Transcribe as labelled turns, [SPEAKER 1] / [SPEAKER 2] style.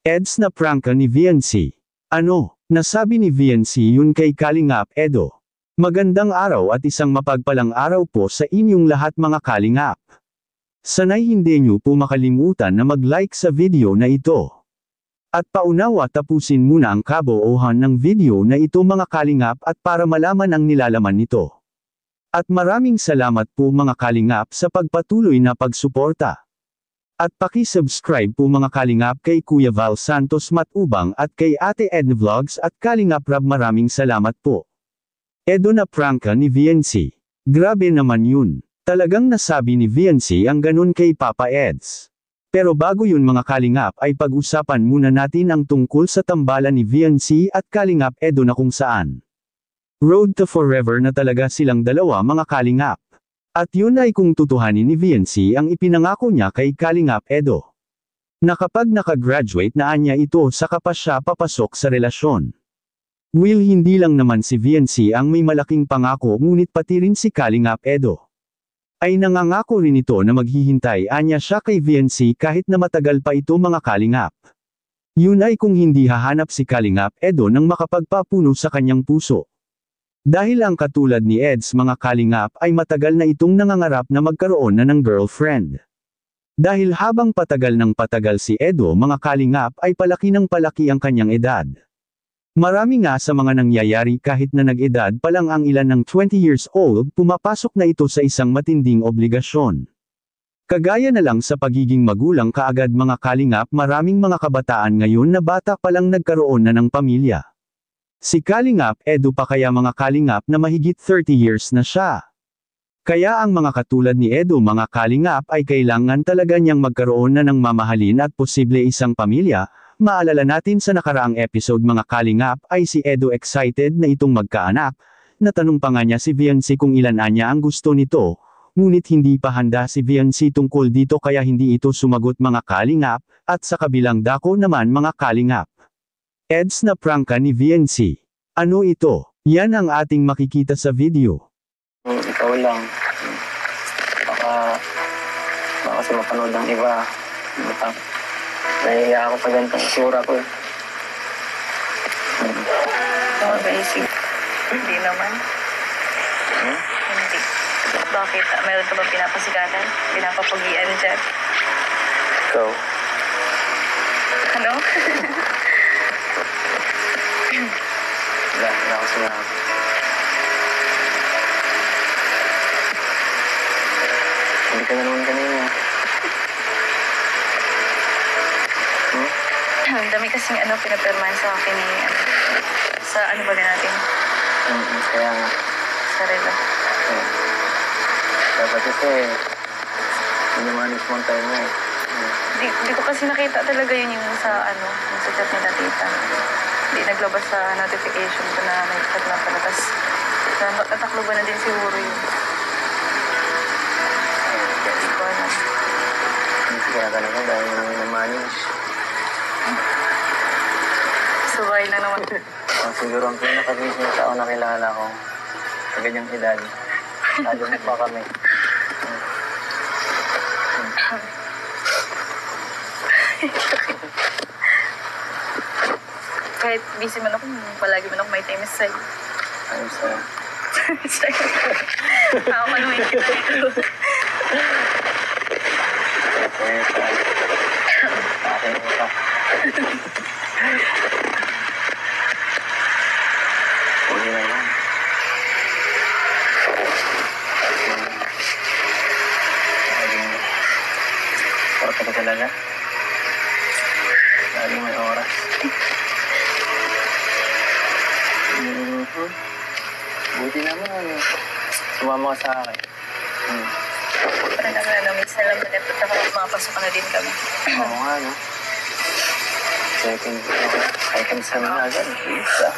[SPEAKER 1] Eds na prangka ni VNC. Ano, nasabi ni VNC yun kay Kalingap Edo. Magandang araw at isang mapagpalang araw po sa inyong lahat mga Kalingap. Sanay hindi nyo po makalimutan na mag-like sa video na ito. At paunawa tapusin muna ang kabuuhan ng video na ito mga Kalingap at para malaman ang nilalaman nito. At maraming salamat po mga Kalingap sa pagpatuloy na pagsuporta. At paki-subscribe po mga Kalingap kay Kuya Val Santos Matubang at kay Ate Edna Vlogs at Kalingap Rab maraming salamat po. Edo na prangka ni VNC. Grabe naman yun. Talagang nasabi ni VNC ang ganun kay Papa Eds. Pero bago yun mga Kalingap ay pag-usapan muna natin ang tungkol sa tambalan ni VNC at Kalingap Edo na kung saan. Road to forever na talaga silang dalawa mga Kalingap. At yun ay kung tutuhanin ni VNC ang ipinangako niya kay Kalingap Edo. Na kapag nakagraduate na anya ito saka pa siya papasok sa relasyon. Will hindi lang naman si VNC ang may malaking pangako ngunit pati rin si Kalingap Edo. Ay nangangako rin ito na maghihintay anya siya kay VNC kahit na matagal pa ito mga Kalingap. Yun ay kung hindi hahanap si Kalingap Edo ng makapagpapuno sa kanyang puso. Dahil ang katulad ni Eds mga Kalingap ay matagal na itong nangangarap na magkaroon na ng girlfriend. Dahil habang patagal ng patagal si Edo mga Kalingap ay palaki ng palaki ang kanyang edad. Marami nga sa mga nangyayari kahit na nag-edad pa lang ang ilan ng 20 years old pumapasok na ito sa isang matinding obligasyon. Kagaya na lang sa pagiging magulang kaagad mga Kalingap maraming mga kabataan ngayon na bata pa lang nagkaroon na ng pamilya. Si Kalingap Edo pa kaya mga Kalingap na mahigit 30 years na siya. Kaya ang mga katulad ni Edo mga Kalingap ay kailangan talaga niyang magkaroon na ng mamahalin at posible isang pamilya. Maalala natin sa nakaraang episode mga Kalingap ay si Edo excited na itong magkaanak. Natanong pa nga niya si VNC kung ilan anya ang gusto nito. Ngunit hindi pa handa si VNC tungkol dito kaya hindi ito sumagot mga Kalingap. At sa kabilang dako naman mga Kalingap. Eds na prangka ni VNC. Ano ito? Yan ang ating makikita sa video.
[SPEAKER 2] Ikaw lang. Baka kasi mapanood ng iba. Nahihiya ako sa ganitong isura ko.
[SPEAKER 3] Basic. Hindi naman. Hindi. Bakit? Meron ka ba pinapasikatan? Pinapapugian dyan?
[SPEAKER 2] Ikaw?
[SPEAKER 3] Ano?
[SPEAKER 2] Wala ako sinabi. Hindi ka na naman kanina.
[SPEAKER 3] Ang dami kasing pinapirmahan sa akin ni sa ano ba natin?
[SPEAKER 2] Kaya nga.
[SPEAKER 3] Sa relo.
[SPEAKER 2] Dapat kasi minimanis mo ang time mo eh.
[SPEAKER 3] Di ko kasi nakita talaga yun yung sa yung sa chat ni Tita. Hindi naglabas sa notification ko na may chat na pala. Tapos nataklo ba na din siguro yun? Hindi ko alam.
[SPEAKER 2] Hindi kaya talaga dahil nang minimanage.
[SPEAKER 3] Subay lang naman.
[SPEAKER 2] Siguro ang pinaka-business tao na kilala ko sa ganyang edad. Lalo pa kami.
[SPEAKER 3] Kahit busy man ako, palagi man ako may time sa'yo.
[SPEAKER 2] Ayos sa'yo.
[SPEAKER 3] Ako manuhin kita ito.
[SPEAKER 2] Akin ito. Pwede na yan. Oras ka pa talaga? Laging may oras. Buti naman. Sumama ka sa akin.
[SPEAKER 3] Parang nakalamis na lang na dapat makapasok na din kami.
[SPEAKER 2] Oo nga, no? Second sem na agad. Isa.